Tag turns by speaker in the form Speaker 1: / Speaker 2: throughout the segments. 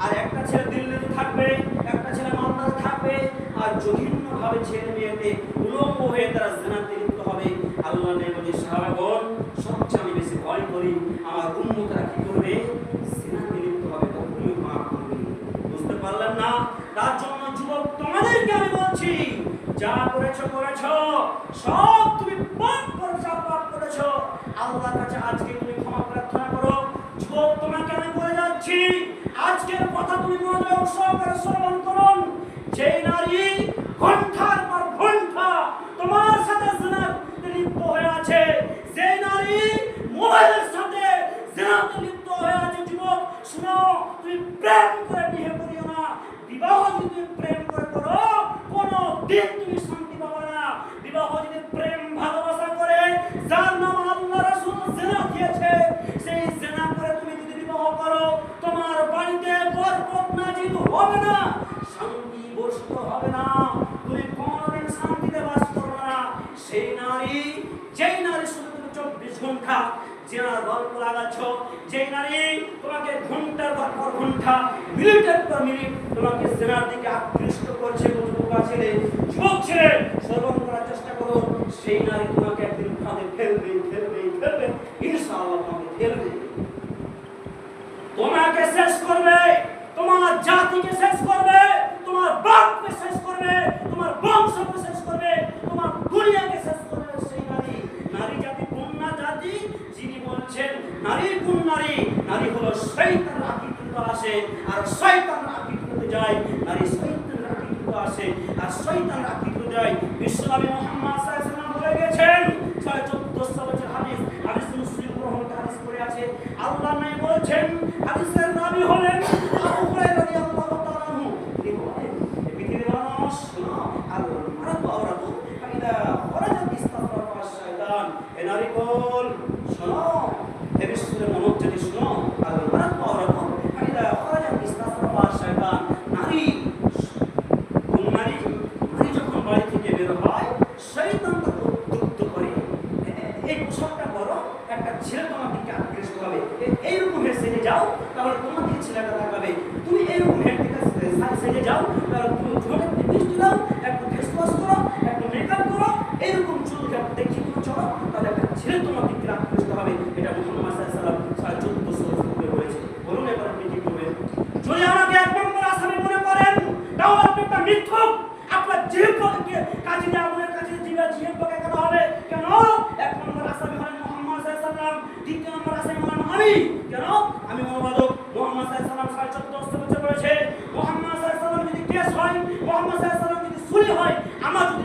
Speaker 1: আর একটা ছেলে দিল্লিতে থাকবে, একটা ছেলে মালদাতে থাকবে, আর জঘন্যভাবে ছেলে মেয়েতে উলঙ্গ হয়ে তারা জিনাতে লিপ্ত হবে। আল্লাহ নবী সাহাবাগণ সবচেয়ে আমি বেশি ভয় করি আমার উম্মতরা কি করবে, জিনাতে লিপ্ত হবে, কখনোই মাফ করবে। বুঝতে পারলেন না? তার জন্য যুবক তোমাদেরকে আমি বলছি, যা করেছো করেছো, সব তুমি পাপ করেছো, পাপ করেছো, আল্লাহর কাছে আজকে তুমি ক্ষমা প্রার্থনা করো। যুবক তোমাকে আমি বলে যাচ্ছি, আজকের কথা তুমি মনোযোগ সহকারে শ্রবণ করুন। যে নারী ঘন্টার পর ঘন্টা তোমার সাথে জিনাতে লিপ্ত হয়ে আছে, যে নারী মোবাইলের সাথে জিনাতে লিপ্ত হয়ে আছে, যুবক শুনো, তুমি প্রেম করে বিয়ে করিও না। বিবাহ যদি তুমি প্রেম করে করো, কোনো দিন তুমি শান্তি পাবে না। বিবাহ যদি প্রেম ভালোবাসা করে, যার নাম আল্লাহ রাসূল জিনা দিয়েছে, সেই জিনা করে তুমি যদি বিবাহ করো, তোমার বাড়িতে বরকত নাজিল হবে না, শান্তি বর্ষিত হবে না, তুমি কোনোদিন শান্তিতে বাস করবে না। সেই নারী, যেই নারী শুধু তুমি 24 ঘন্টা জিনার গল্প লাগাচ্ছ, যেই নারী তোমাকে ঘন্টার পর ঘন্টা, মিনিটের পর মিনিট তোমাকে জিনার দিকে আকৃষ্ট করছে, যুবক ছেলে, যুবক ছেলে শ্রবণ করার চেষ্টা করো, সেই নারী তোমাকে একদিন ফাঁদে ফেলবে, ফেলবে, ফেলবে, ইনশাআল্লাহ তোমাকে ফেলবে, তোমাকে শেষ করবে, তোমার জাতিকে শেষ করবে, তোমার বাপকে শেষ করবে, তোমার বংশকে শেষ করবে, তোমার দুনিয়াকে শেষ করবে। সেই নারী, নারী জাতি কোন জাতি? যিনি বলছেন নারী কোন নারী? নারী হলো শয়তানের আকৃতিতে আসে আর শয়তানের আকৃতিতে যায়, নারী শয়তানের আকৃতিতে আসে আর শয়তানের আকৃতিতে যায়। বিশ্বনবী মুহাম্মদ সাল্লাল্লাহু আলাইহি ওয়াসাল্লাম বলে গেছেন, 1450 বছর হাদিস, হাদিস মুসলিম গ্রহণে হাদিস পড়ে আছে, আল্লাহ নবী বলছেন, হাদিসের রাবী হলেন আবু হুরায়রা রাদিয়াল্লাহু তাআলা আনহু, তিনি বলেন, পৃথিবীর মানুষ শোনো, আল্লাহ মারাতু আওরাতু ফাইদা খরাজাত ইস্তাফারা আশ-শায়তান, এ নারীগণ শোনো, এ বিশ্বের মানব জাতি শোনো, আল্লাহ মারাতু আওরাতু ফাইদা খরাজাত ইস্তাফারা আশ-শায়তান, নারী কোন নারী? নারী যখন বাড়ি থেকে বের হয়, শয়তান তাকে উদ্যুক্ত করে, এই পোশাকটা করো, একটা ছেলে তোমার দিকে আকৃষ্ট হবে, এইরকম হেঁটে সেজে যাও, তাহলে তোমার দিকে ছেলেটা তাকাবে, তুমি এইরকম হেঁটে সেজে যাও, তাহলে তুমি ঝোঁকে দৃষ্টি দাও, একটু ফেস ওয়াশ করো, একটু মেকআপ করো, এইরকম চুল দেখি তুমি চলো, তাহলে একটা ছেলে তোমার দিকে আকৃষ্ট হবে। এটা মুহাম্মদ সাল্লাল্লাহু আলাইহি ওয়াসাল্লাম 1400 বছর পূর্বে বলেছে। বলুন এবার আপনি কি করবেন? যদি আমাকে এক নম্বর আসামি মনে করেন, তাহলে আপনি একটা মিথ্যুক, আপনার জিহ্বাকে কাজে দিয়ে আমাদের কাছে জিহ্বাকে কাটা হবে। কেন? এক নম্বর আসামি হলেন মুহাম্মদ সাল্লাল্লাহু আলাইহি ওয়াসাল্লাম, দ্বিতীয় নম্বর আসামি হলেন আমি। কেন? আমি মনোবাদক। মুহাম্মদ সাল্লাল্লাহু আলাইহি ওয়াসাল্লাম 1400 বছর বলেছে, মুহাম্মদ সাল্লাল্লাহু আলাইহি ওয়াসাল্লাম যদি কেস হয়, মুহাম্মদ সাল্লাল্লাহু আলাইহি ওয়াসাল্লাম যদি চুরি হয়, আমার যদি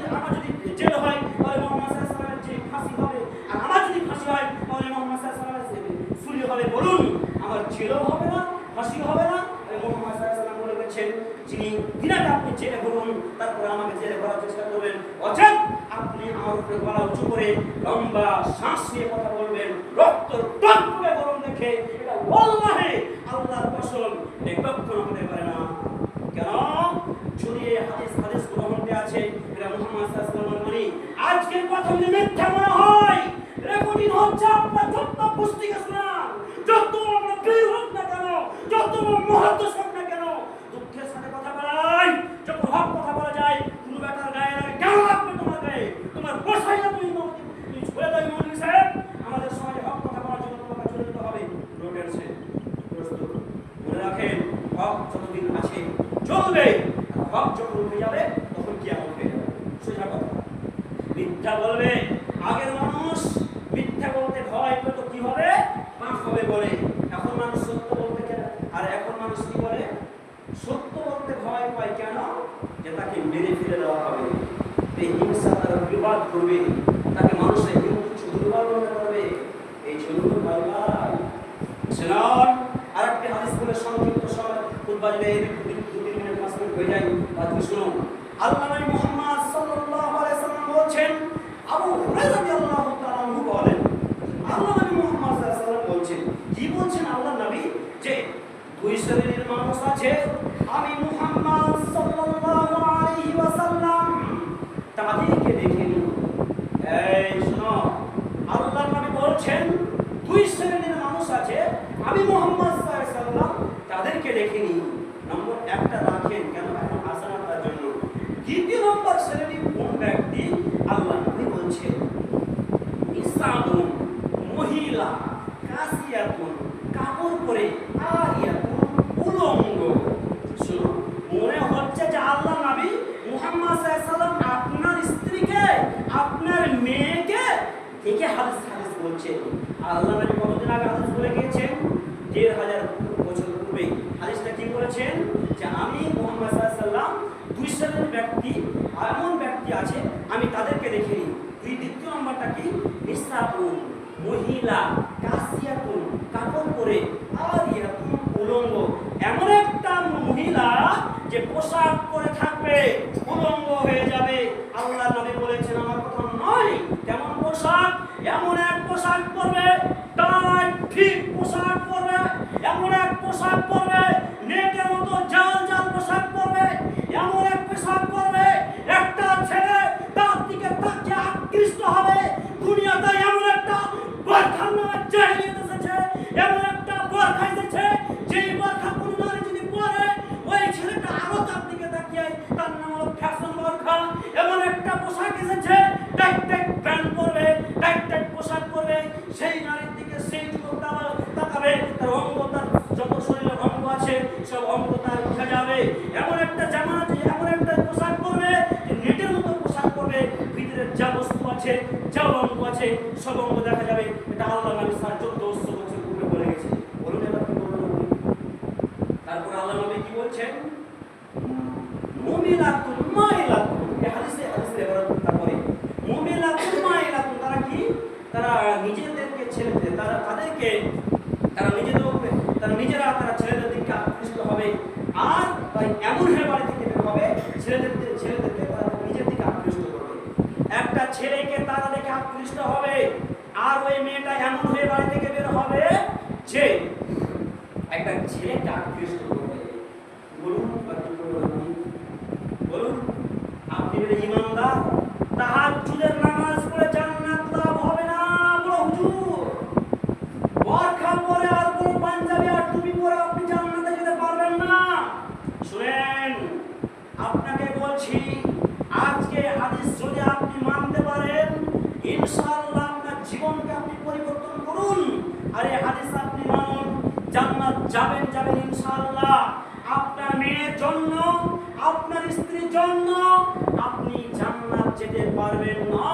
Speaker 1: জেল হয়, তাহলে মুহাম্মদ সাল্লাল্লাহু আলাইহি ওয়াসাল্লামের যে ফাঁসি হবে, আর আমার যদি ফাঁসি হয়, তাহলে মুহাম্মদ সাল্লাল্লাহু আলাইহি ওয়াসাল্লামের চুরি হবে। বলুন, আমার জেলও হবে না, ফাঁসিও হবে না। মুহাম্মদ সাল্লাল্লাহু আলাইহি ওয়াসাল্লাম বলে গেছেন, যিনি দিনাকে আপনি জেলে ভরুন, তারপরে আমাকে জেলে ভরার চেষ্টা করবেন, অর্থাৎ আপনি আমার উপরে গলা উঁচু করে লম্বা শ্বাস নিয়ে কথা বলবেন, রক্ত টকটকে গরম দেখে, এটা ওয়াল্লাহি আল্লাহর কসম, এটা কখনো হতে পারে না। কেন? যদি এই হাদিস গ্রহণে আছে, এটা মুহাম্মদ সাল্লাল্লাহু আলাইহি ওয়াসাল্লাম বলি, আজকের কথা যদি মিথ্যা মনে হয়, রেকর্ডিং হচ্ছে, আপনার যত পুস্তিকা শোনান, যত আমরা বীর হোক না কেন, যত মহাদ্দেশ হোক না কেন, দুঃখের সাথে কথা বলাই, যখন হক কথা বলা যায়, কোনো ব্যাটার গায়ে লাগে, কেন লাগবে তোমার গায়ে? তোমার বসাই না, তুমি ছুড়ে দাও মৌলভী সাহেব, আমাদের সমাজে হক কথা বলার জন্য তোমাকে চলে যেতে হবে। রোডের সে প্রস্তুত মনে রাখেন, হক যতদিন আছে চলবে, হক যখন উঠে যাবে তখন কিয়ামত হয়ে যাবে। সোজা কথা। মিথ্যা বলবে, আগের মানুষ মিথ্যা বলতে ভয় পেত, কি হবে? পাপ হবে বলে। এখন মানুষ সত্য বলতে কেন? আর এখন মানুষ কি বলে? সত্য বলতে ভয় পায় কেন? যে তাকে মেরে ফেলে দেওয়া হবে, এই হিংসা তারা বিবাদ করবে, তাকে মানুষের কিছু দুর্বল মনে করবে। এই জন্য ভাই ভাই শুনুন, আরেকটি হাদিস বলে সংক্ষিপ্ত সময় খুতবা দিলে 2-3 মিনিট 5 মিনিট হয়ে যায়, আপনি শুনুন। আল্লাহ নবী মুহাম্মদ সাল্লাল্লাহু আলাইহি ওয়াসাল্লাম বলছেন, আবু হুরায়রা রাদিয়াল্লাহু তাআলা আনহু বলেন, আল্লাহ নবী মুহাম্মদ সাল্লাল্লাহু আলাইহি ওয়াসাল্লাম বলছেন, কি বলছেন আল্লাহ নবী? যে দুই শ্রেণীর মানুষ আছে, আমি মুহাম্মদ সাল্লাল্লাহু আলাইহি ওয়াসাল্লাম তাদেরকে দেখে নিন। এই শুনো, আল্লাহ নবী বলছেন দুই শ্রেণীর মানুষ আছে, আমি মুহাম্মদ সাল্লাল্লাহু আলাইহি ওয়াসাল্লাম তাদেরকে তাদেরকে দেখেনি। নম্বর একটা রাখেন কেন? এখন হাসানাতার জন্য। দ্বিতীয় নম্বর শ্রেণী কোন ব্যক্তি? আল্লাহ নবী বলছেন ইসাবুন, মহিলা, কাসিয়াতুন, কাপড় পরে, আরিয়াতুন, উলঙ্গ। শুনো, মনে হচ্ছে যে আল্লাহ নবী মুহাম্মদ সাল্লাল্লাহু আলাইহি ওয়াসাল্লাম আপনার স্ত্রীকে, আপনার মেয়েকে দেখে হাদিস বলছেন। আল্লাহ নবী কতদিন আগে হাদিস বলে গিয়েছেন? ১,৫০০ বছর পূর্বে। হাদিসটা কি বলেছেন? যে আমি মুহাম্মদ সাল্লাল্লাহু আলাইহি ওয়াসাল্লাম দুই শ্রেণীর ব্যক্তি, এমন ব্যক্তি আছে আমি তাদেরকে দেখিনি। দ্বিতীয় নম্বরটা কি? নিসাবুন, মহিলা, কাসিয়াতুন, কাপড় পরে, আরিয়াতুন, উলঙ্গ। এমন একটা মহিলা যে পোশাক পরে থাকবে, উলঙ্গ হয়ে যাবে। আল্লাহ নবী বলেছেন আমার কথা নয়। কেমন পোশাক? এমন এক পোশাক পরবে, টাই ঠিক পোশাক পরবে, এমন এক পোশাক পরবে, নেটের মতো জাল জাল পোশাক পরবে, এমন এক পোশাক পরবে একটা ছেলে তার দিকে তাকিয়ে আকৃষ্ট হবে। দুনিয়াতে এমন একটা বরখার নামে জাহিলিয়াত এসেছে, এমন একটা বরখা এসেছে যেই বরখা কোন নারী যদি পরে ওই ছেলেটা আরো তার দিকে তাকিয়ে, তার নাম হলো ফ্যাশন বরখা। এমন একটা পোশাক এসেছে টাইট টাইট প্যান্ট পরবে, টাইট টাইট পোশাক পরবে, সেই নারীর দিকে সেই যুবকটা তাকাবে, তার অঙ্গ, তার যত শরীরের অঙ্গ আছে সব অঙ্গ তার উঠে যাবে। এমন একটা জামা, এমন একটা পোশাক পরবে যে নেটের মতো পোশাক পরবে, ভিতরে যা বস্তু আছে, যা অঙ্গ আছে সব অঙ্গ দেখা যাবে। এটা আল্লাহ নবী 1400 বছর পূর্বে বলে গেছে। বলুন এবার কি বলবো? তারপর আল্লাহ নবী কি বলছেন? মুমিনাতুন মাইলাতুন। এই হাদিসে এবারে তারপরে মুমিনাতুন মাইলাতুন, তারা কি? তারা নিজেদেরকে ছেলেদের, তাদেরকে নিজেরা তারা ছেলেদের দিকে আকৃষ্ট হবে। আর তাই এমন হয়ে বাড়ি থেকে বের হবে, ছেলেদেরকে তারা নিজের দিকে আকৃষ্ট করবে। একটা ছেলেকে তারা দেখে আকৃষ্ট হবে, আর ওই মেয়েটা এমন হয়ে বাড়ি থেকে বের হবে যে একটা ছেলেকে আকৃষ্ট করবে। বলুন বলুন, আপনি বলে ইমানদার, তাহাজ্জুদের নামাজ পড়ে জান্নাত লাভ হবে না? বলো হুজুর, বরখা পরে আর কোন পাঞ্জাবি আর টুপি পরে আপনি জান্নাতে যেতে পারবেন না। শুনেন, আপনাকে বলছি আজকে হাদিস যদি আপনি মানতে পারেন, ইনশাআল্লাহ আপনার জীবনকে আপনি পরিবর্তন করুন। আর এই হাদিস আপনি মানুন, জান্নাত যাবেন ইনশাআল্লাহ। আপনার মেয়ের জন্য, আপনার স্ত্রীর জন্য আপনি জান্নাত যেতে পারবেন না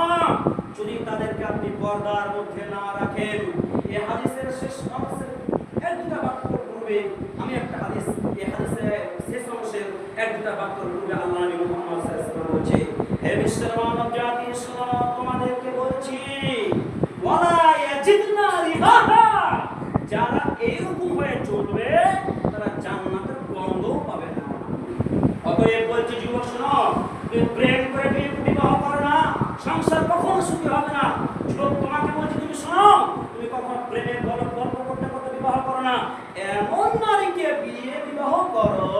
Speaker 1: যদি তাদেরকে আপনি পর্দার মধ্যে না রাখেন। এই হাদিসের শেষ অংশের এক দুটা বাক্য পূর্বে আমি একটা হাদিস, এই হাদিসের শেষ অংশের এক দুটা বাক্য পূর্বে আল্লাহ নবী মুহাম্মদ সাল্লাল্লাহু আলাইহি ওয়াসাল্লাম বলছে, হে বিশ্বের মানব জাতি, শোনো, তোমাদেরকে বলছি ওয়ালা ইয়াজিদনা রিহাহা, যারা এরকম হয়ে চলবে তারা জান্নাতের গন্ধও পাবে না। অতএব বলছি যুবক, শোনো, তুমি প্রেম করে বিবাহ করো না, সংসার কখনো সুখী হবে না। যুবক, তোমাকে বলছি তুমি শোনো, তুমি কখনো প্রেমের গল্প করতে করতে বিবাহ করো না। এমন নারীকে বিবাহ করো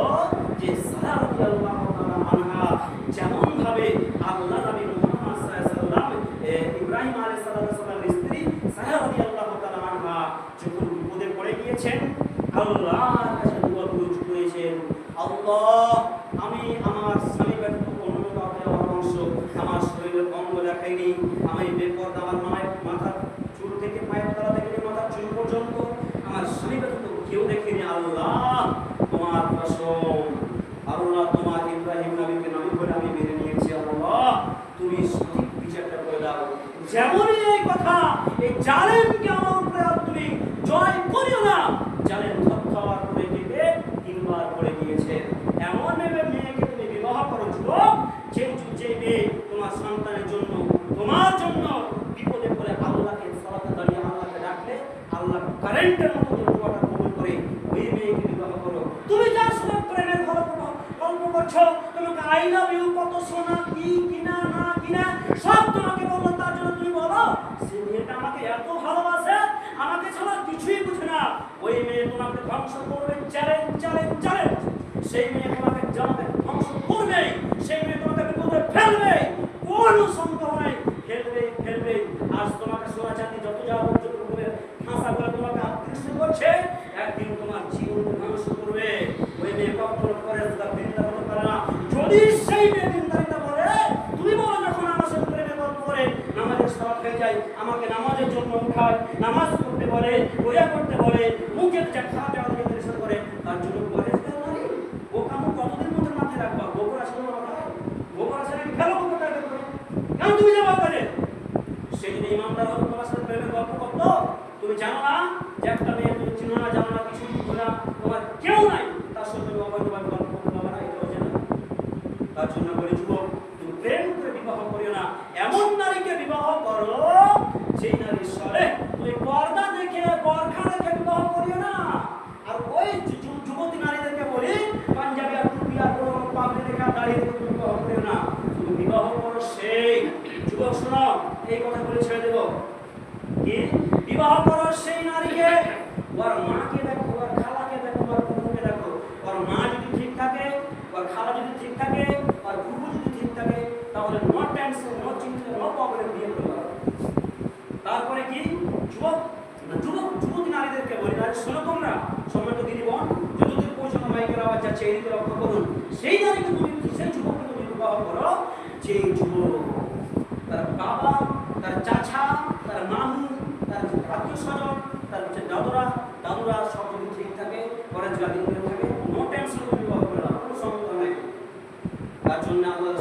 Speaker 1: যে সারা রাদিয়াল্লাহু তাআলা আনহা, যেমন ভাবে আল্লাহ নবী মুহাম্মদ সাল্লাল্লাহু আলাইহি ওয়াসাল্লাম ইব্রাহিম আলাইহিস সালামের স্ত্রী সারা রাদিয়াল্লাহু তাআলা আনহা যখন বিপদে পড়ে গিয়েছেন, আল্লাহর কাছে দোয়া করেছেন, আল্লাহ, আমি আমার স্বামী ব্যতীত অন্য কাউকে অংশ আমার শরীরের অঙ্গ দেখাইনি, আমি বেপরদা, আমার মাথার চুল থেকে পায়ের তলা থেকে মাথার চুল পর্যন্ত আমার স্বামী ব্যতীত কেউ দেখেনি। আল্লাহ, তোমার কসম, আল্লাহ, তোমার ইব্রাহিম নবীকে নবী বলে আমি মেনে নিয়েছি। আল্লাহ, তুমি সঠিক বিচারটা করে দাও। যেমনই এই কথা, এই জালেমকে আমার উপরে তুমি জয় করিও না। জালেম থরথর করে কেঁপে 3 বার পড়ে গিয়েছে। এমন মেয়েকে তুমি বিবাহ করো যুবক, যে মেয়ে তোমার সন্তানের জন্য, তোমার জন্য বিপদে পড়ে আল্লাহকে সালাতে দাঁড়িয়ে আল্লাহকে ডাকলে আল্লাহ কারেন্টের মতো দোয়াটা কবুল করে, ওই মেয়েকে বিবাহ করো। তুমি যার সাথে প্রেমের গল্প করছো, তোমাকে আই লাভ ইউ কত শোনা, কি কিনা না কিনা সব তোমাকে বললো, তার জন্য তুমি বলো সে মেয়েটা আমাকে এত ভালোবাসে, আমাকে ছাড়া কিছুই বুঝে না। ওই মেয়ে তোমাকে ধ্বংস করবে, চ্যালেঞ্জ। সেই মেয়ে তোমাকে ধ্বংস করবে, সেই মেয়ে তোমাকে বিপদে ফেলবে, কোনো সন্দেহ নাই, ফেলবে। আজ তোমাকে সোনা চাঁদি যত যা ফাঁসা করে তোমাকে আকৃষ্ট করছে, একদিন তোমার জীবন ধ্বংস করবে। মেয়ে কখনো করে বৃন্দা হতে পারে না। যদি সেই মেয়ে বৃন্দারিতা বলে, তুমি বলো যখন আমার সাথে প্রেমে গল্প করে নামাজের সালাত হয়ে যায়, আমাকে নামাজের জন্য উঠায়, নামাজ পড়তে বলে, রোজা করতে বলে, মুখের যা খারাপ আমাকে পরিষ্কার করে, তার জন্য পরেজগার নারী। ও কাম কতদিন মধ্যে মাথায় রাখবা? গোবর আসলে মাথা গোবর আসলে খেলো গোবরটা করে কেন তুমি যাবো করে? সে যদি ইমানদার হতো তোমার সাথে প্রেমের গল্প করতো, তুমি জানো না যে একটা মেয়ে তুমি চিনো না, জানো না, কিছু না, তোমার কেউ নাই, তার সাথে অবৈধভাবে গল্প করতে পারবে না, এটাও জানো। তার জন্য বলি যুবক, তুমি প্রেম করে বিবাহ করিও না। এমন নারীকে বিবাহ করো যেই নারী সরে, তুমি পর্দা দেখে বরখা দেখে বিবাহ করিও না। আর ওই যুবতী নারীদেরকে বলি পাঞ্জাবি আর টুপি আর পাগড়ি দেখে দাঁড়িয়ে দেখে তুমি বিবাহ করিও না। তুমি বিবাহ করো সেই যুবক, শোনো এই কথা বলে ছেড়ে দেবো কি, বিবাহ করো সেই নারীকে, ওর মাকে দেখো, ওর খালাকে দেখো, ওর ফুফুকে দেখো। ওর মা যদি ঠিক থাকে, ওর খালা যদি ঠিক থাকে, ওর ফুফু যদি ঠিক থাকে, তাহলে নো টেনশন, নো চিন্তা, নো প্রবলেম, বিয়ে করতে পারো। তারপরে কি যুবতী নারীদেরকে বলি, নারী শোনো তোমরা, সম্মানিত দিদি বোন, যতদূর পর্যন্ত মাইকের আওয়াজ যাচ্ছে এই দিকে লক্ষ্য করুন। সেই নারীকে তুমি, সেই যুবককে তুমি বিবাহ করো যে যুবক তার বাবা, তার চাচা, তার মামু, তার আত্মীয় স্বজন, তার দাদুরা সব যদি ঠিক থাকে, পরেজগার দিন থাকে, নো টেনশন, বিবাহ করে কোনো সমস্যা নাই। তার জন্য আল্লাহ